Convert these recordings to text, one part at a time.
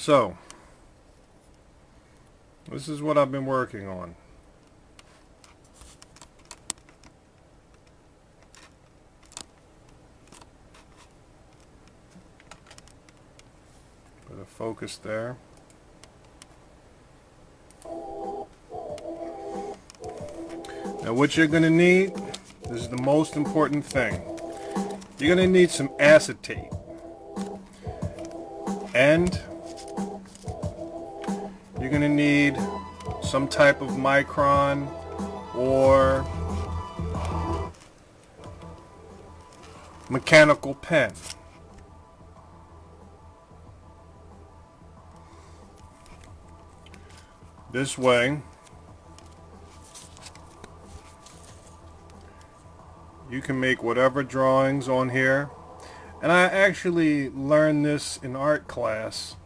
So, this is what I've been working on. Put a focus there. Now what you're going to need, this is the most important thing. You're going to need some acetate. And you're going to need some type of micron or mechanical pen. This way, you can make whatever drawings on here. And I actually learned this in art class.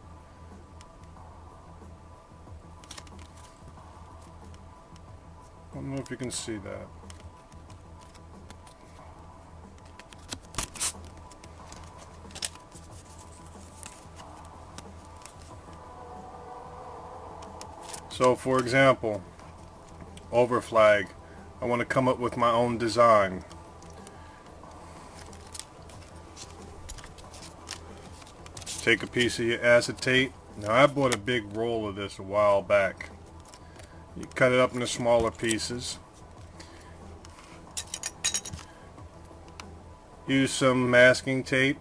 I don't know if you can see that. So for example, overflag, I want to come up with my own design. Take a piece of your acetate. Now I bought a big roll of this a while back. You cut it up into smaller pieces. Use some masking tape.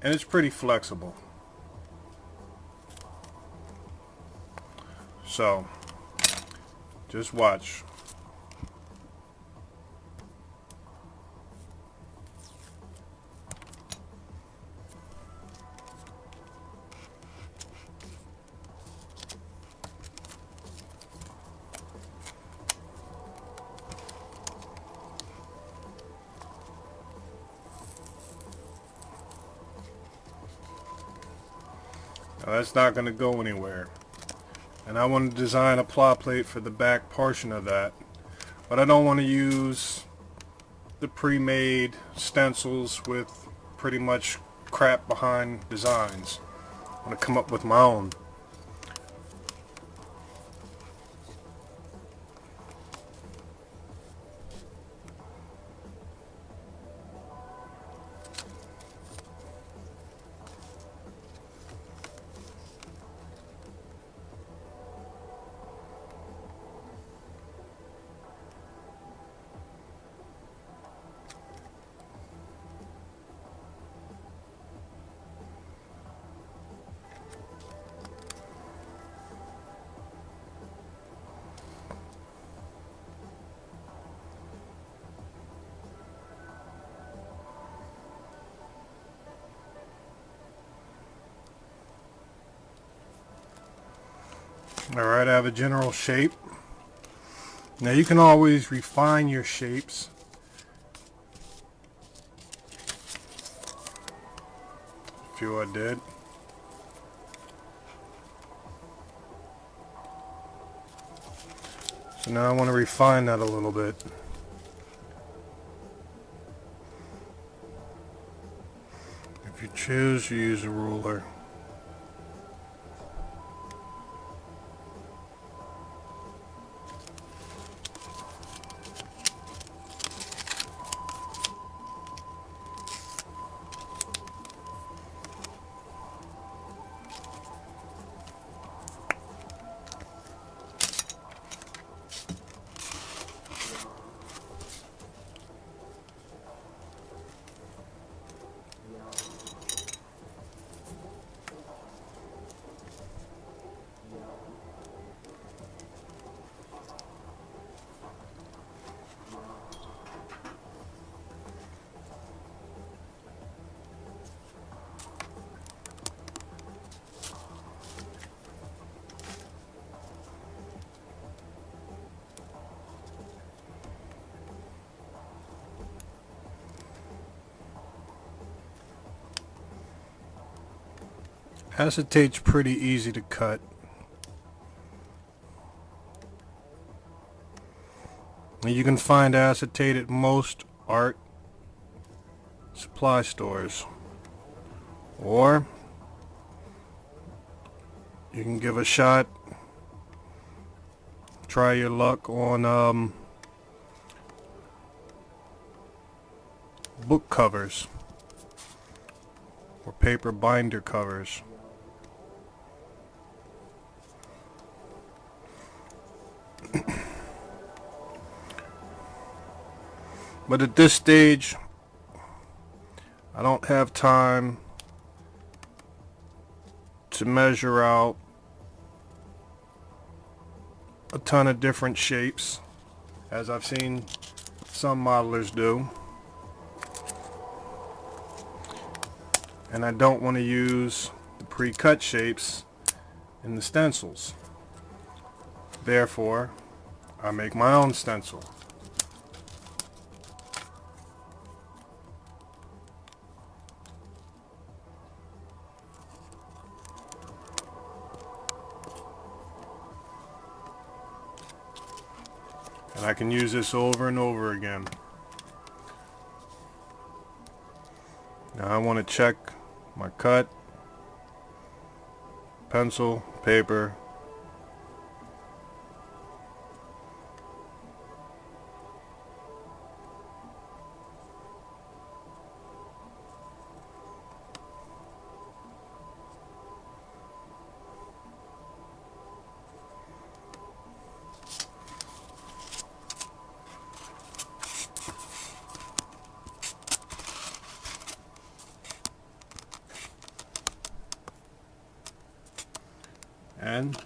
And it's pretty flexible. So, just watch. Now that's not going to go anywhere. And I want to design a pla-plate for the back portion of that. But I don't want to use the pre-made stencils with pretty much crap behind designs. I want to come up with my own. Alright, I have a general shape. Now you can always refine your shapes. A few I did. So now I want to refine that a little bit. If you choose, you use a ruler. Acetate's pretty easy to cut. You can find acetate at most art supply stores Or you can give a shot, try your luck on book covers or paper binder covers. But at this stage, I don't have time to measure out a ton of different shapes, as I've seen some modelers do. And I don't want to use the pre-cut shapes in the stencils. Therefore, I make my own stencil. And I can use this over and over again. Now I want to check my cut, pencil, paper, and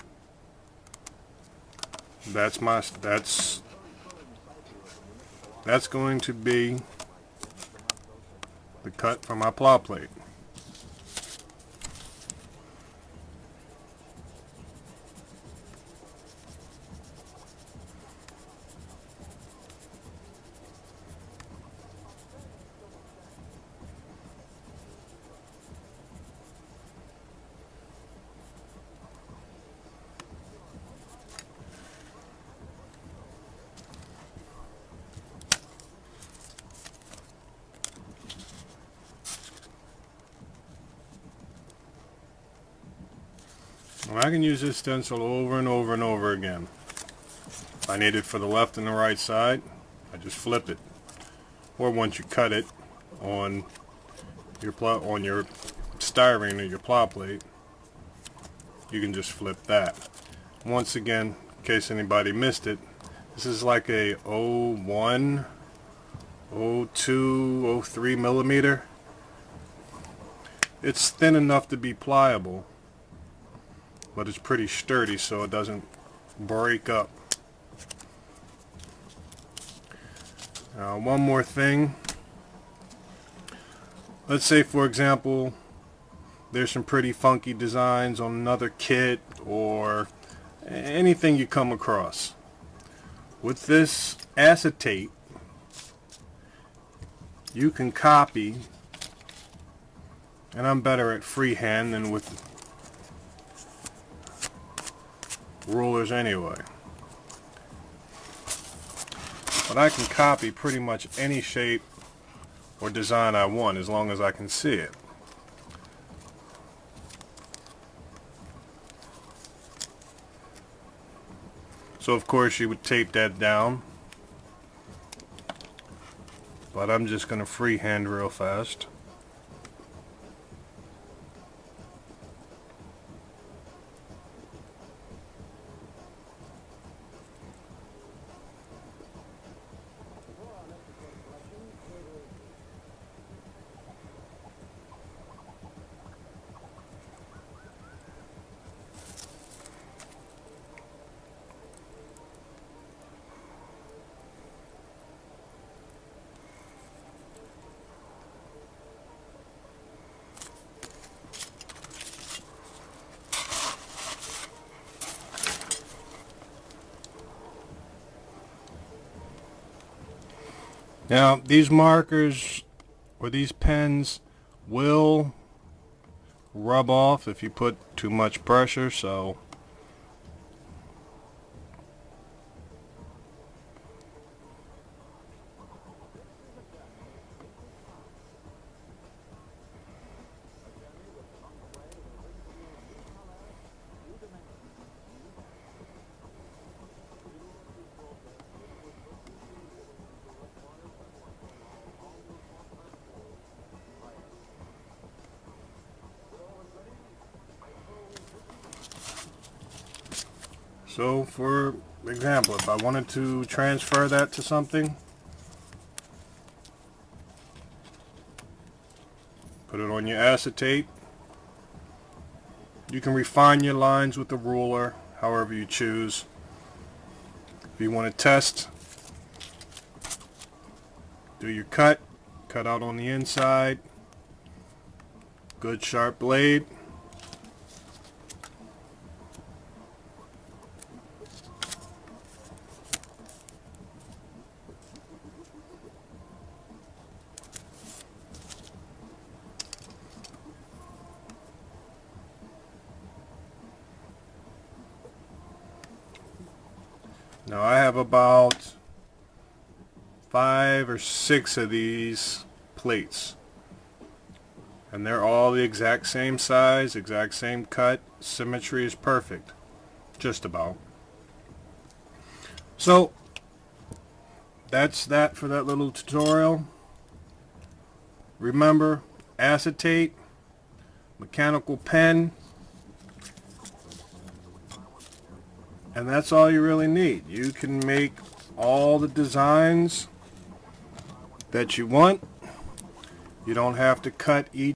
that's going to be the cut for my pla plate. Well, I can use this stencil over and over and over again. If I need it for the left and the right side, I just flip it. Or once you cut it on your styrene or your pla plate, you can just flip that. Once again, in case anybody missed it, this is like a 01, 02, 03 millimeter. It's thin enough to be pliable, but it's pretty sturdy so it doesn't break up. One more thing. Let's say, for example, there's some pretty funky designs on another kit or anything you come across. With this acetate, you can copy, and I'm better at freehand than with rulers anyway. But I can copy pretty much any shape or design I want as long as I can see it. So of course you would tape that down, but I'm just going to freehand real fast. Now these markers or these pens will rub off if you put too much pressure, so So for example, if I wanted to transfer that to something, put it on your acetate. You can refine your lines with the ruler, however you choose. If you want to test, do your cut out on the inside, good sharp blade. Now I have about 5 or 6 of these plates, and they're all the exact same size, exact same cut. Symmetry is perfect, just about. So that's that for that little tutorial. Remember, acetate, mechanical pen, and that's all you really need. You can make all the designs that you want. You don't have to cut each.